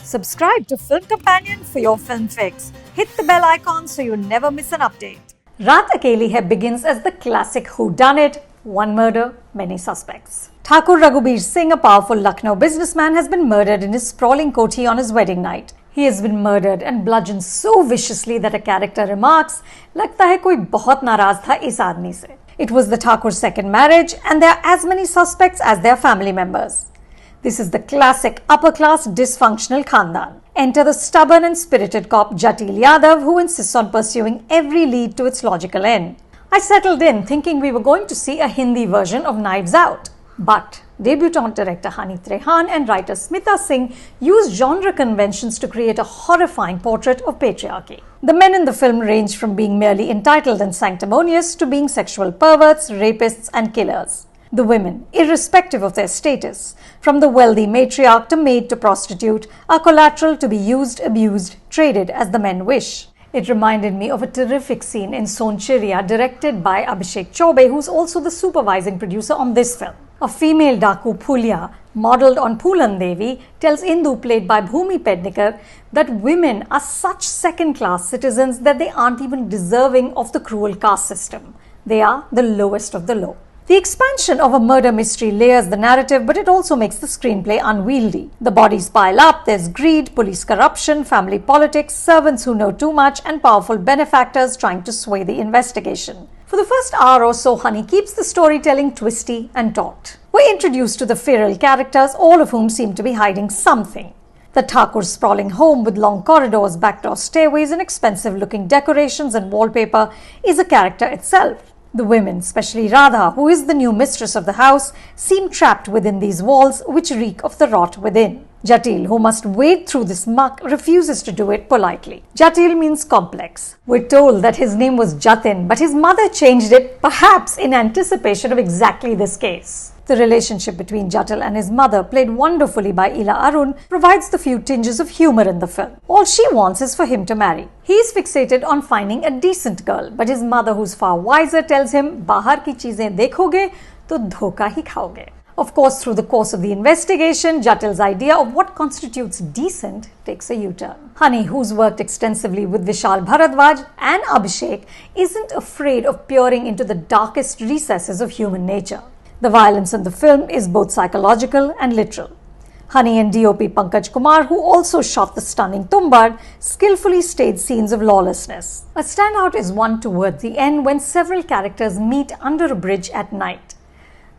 Subscribe to Film Companion for your film fix. Hit the bell icon so you never miss an update. Raat Akeli Hai begins as the classic whodunit, one murder, many suspects. Thakur Raghubir Singh, a powerful Lucknow businessman, has been murdered in his sprawling koti on his wedding night. He has been murdered and bludgeoned so viciously that a character remarks, "Lagta hai koi bahut naraz tha is aadmi se." It was the Thakur's second marriage and there are as many suspects as their family members. This is the classic upper-class dysfunctional khandan. Enter the stubborn and spirited cop Jatil Yadav, who insists on pursuing every lead to its logical end. I settled in thinking we were going to see a Hindi version of Knives Out. But debutant director Honey Trehan and writer Smita Singh used genre conventions to create a horrifying portrait of patriarchy. The men in the film range from being merely entitled and sanctimonious to being sexual perverts, rapists and killers. The women, irrespective of their status, from the wealthy matriarch to maid to prostitute, are collateral to be used, abused, traded as the men wish. It reminded me of a terrific scene in Sonchiriya directed by Abhishek Chobe, who's also the supervising producer on this film. A female Daku Phulya, modelled on Phulan Devi, tells Indu, played by Bhumi Pednikar, that women are such second-class citizens that they aren't even deserving of the cruel caste system. They are the lowest of the low. The expansion of a murder mystery layers the narrative, but it also makes the screenplay unwieldy. The bodies pile up, there's greed, police corruption, family politics, servants who know too much, and powerful benefactors trying to sway the investigation. For the first hour or so, Honey keeps the storytelling twisty and taut. We're introduced to the feral characters, all of whom seem to be hiding something. The Thakur's sprawling home with long corridors, backdoor stairways, and expensive-looking decorations and wallpaper is a character itself. The women, especially Radha, who is the new mistress of the house, seem trapped within these walls which reek of the rot within. Jatil, who must wade through this muck, refuses to do it politely. Jatil means complex. We're told that his name was Jatin, but his mother changed it, perhaps in anticipation of exactly this case. The relationship between Jatil and his mother, played wonderfully by Ila Arun, provides the few tinges of humor in the film. All she wants is for him to marry. He is fixated on finding a decent girl, but his mother, who's far wiser, tells him, "Bahar ki cheezein dekhoge, to dhoka hi khaoge." Of course, through the course of the investigation, Jatil's idea of what constitutes decent takes a U-turn. Honey, who's worked extensively with Vishal Bharadwaj and Abhishek, isn't afraid of peering into the darkest recesses of human nature. The violence in the film is both psychological and literal. Honey and DOP Pankaj Kumar, who also shot the stunning Tumbad, skillfully staged scenes of lawlessness. A standout is one towards the end when several characters meet under a bridge at night.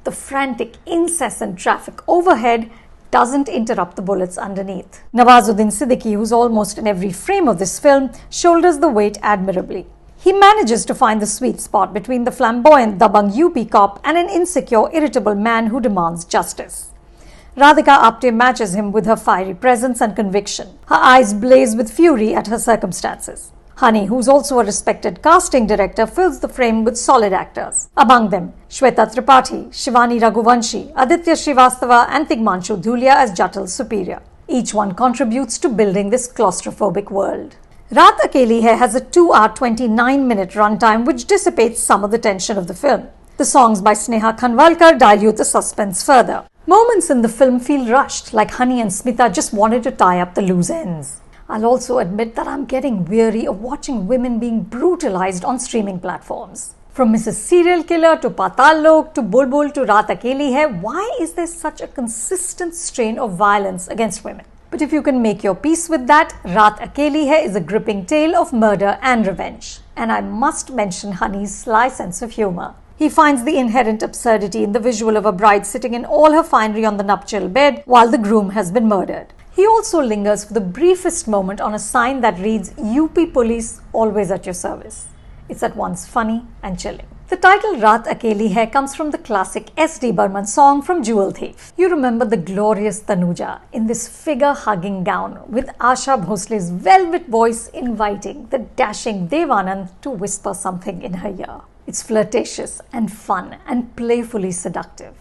The frantic, incessant traffic overhead doesn't interrupt the bullets underneath. Nawazuddin Siddiqui, who's almost in every frame of this film, shoulders the weight admirably. He manages to find the sweet spot between the flamboyant Dabang UP cop and an insecure, irritable man who demands justice. Radhika Apte matches him with her fiery presence and conviction. Her eyes blaze with fury at her circumstances. Honey, who's also a respected casting director, fills the frame with solid actors. Among them, Shweta Tripathi, Shivani Raghuvanshi, Aditya Srivastava and Tigmanshu Dhulia as Jatil's superior. Each one contributes to building this claustrophobic world. Raat Akeli Hai has a 2-hour 29-minute runtime which dissipates some of the tension of the film. The songs by Sneha Khanwalkar dilute the suspense further. Moments in the film feel rushed, like Honey and Smita just wanted to tie up the loose ends. I'll also admit that I'm getting weary of watching women being brutalized on streaming platforms. From Mrs. Serial Killer to Patal Lok to Bulbul to Raat Akeli Hai, why is there such a consistent strain of violence against women? But if you can make your peace with that, Raat Akeli Hai is a gripping tale of murder and revenge. And I must mention Honey's sly sense of humor. He finds the inherent absurdity in the visual of a bride sitting in all her finery on the nuptial bed while the groom has been murdered. He also lingers for the briefest moment on a sign that reads UP Police, always at your service. It's at once funny and chilling. The title Raat Akeli Hai comes from the classic S.D. Burman song from Jewel Thief. You remember the glorious Tanuja in this figure-hugging gown with Asha Bhosle's velvet voice inviting the dashing Devanand to whisper something in her ear. It's flirtatious and fun and playfully seductive.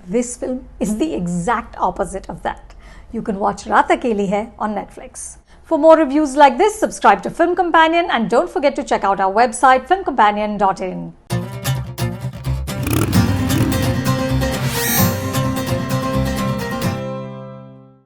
This film is the exact opposite of that. You can watch Raat Akeli Hai on Netflix. For more reviews like this, subscribe to Film Companion and don't forget to check out our website filmcompanion.in.